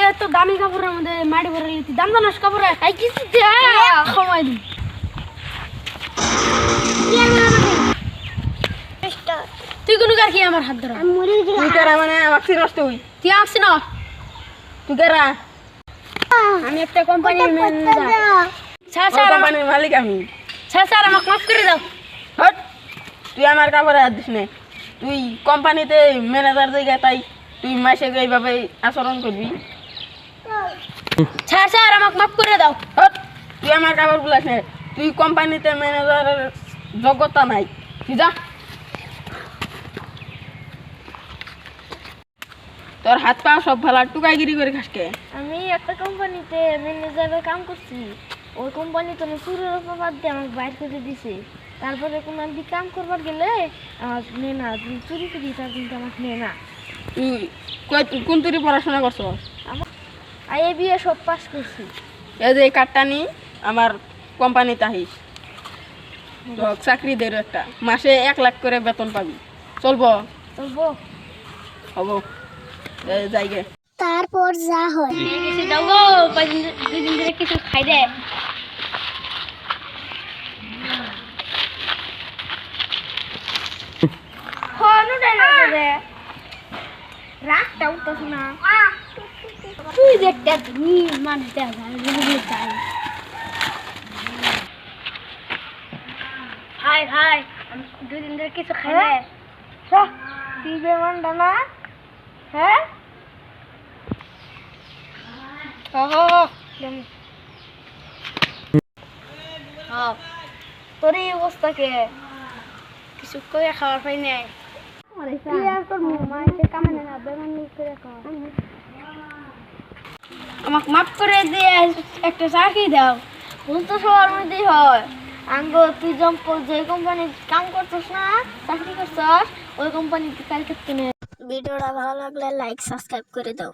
এত দামি কাপড়ের মধ্যে মাটি ভরে লিখি দাম জানাস কাপড়ে তাই কিছু সময় দিই তুই কোনো কার কি আমার হাত ধরা তুই কারা মানে আমাকে চিনস তুই তুই আসছি না তুই কারা আমি একটা কোম্পানির ম্যানেজার কোম্পানির মালিক আমি স্যার আমাকে মাফ করে দাও হট তুই আমার কাপড়ে হাত দিস না তুই কোম্পানিতে ম্যানেজার জায়গা তাই তুই মাসে এইভাবে আচরণ করবি স্যার আমাকে মাফ করে দাও হট তুই আমার কাপড় বুলাস না তুই কোম্পানিতে ম্যানেজারের যোগ্যতা নাই তুই যা তোর হাত পা সব ভালো টুকাইগিরি করে খাসকে আমি একটা কোম্পানিতে ম্যানেজারের কাম করছি ওই কোম্পানিতে আমি চুরের অপবাদ দিয়ে আমাকে বাইর করে দিছে তারপরে কোনো একদিন কাম করবার গেলে আমাকে নে না তুমি চুরি করি তার কিন্তু আমাকে নে না তুই কোন তুই পড়াশোনা করছ আমার আইএ বিএ সব পাস করছি এই যে এই কার্ডটা নি আমার কোম্পানিতে আহিস তো চাকরি দে একটা মাসে 1 লাখ করে বেতন পাবি চলবো চলবো হব যাইগে তারপর যা হয় কিছু দাও গো দুই দিন ধরে কিছু খাই দে রাগটা উঠতেছ না তুই দেখতে তুমি মানুষ হাই হাই দুই দিন ধরে কিছু খাই দে তুই বেমানটা না হ্যাঁ তোর এই অবস্থাকে কিছু করে খাওয়ার পাই নাই আমাকে মাফ করে দিয়ে একটা চাকরি দাও ভুল তো সবার মধ্যেই হয় আঙ্গো তুই যে কোম্পানির কাম করছিস না চাকরি করছিস ওই কোম্পানিতে কালকে ভিডিওটা ভালো লাগলে লাইক সাবস্ক্রাইব করে দাও।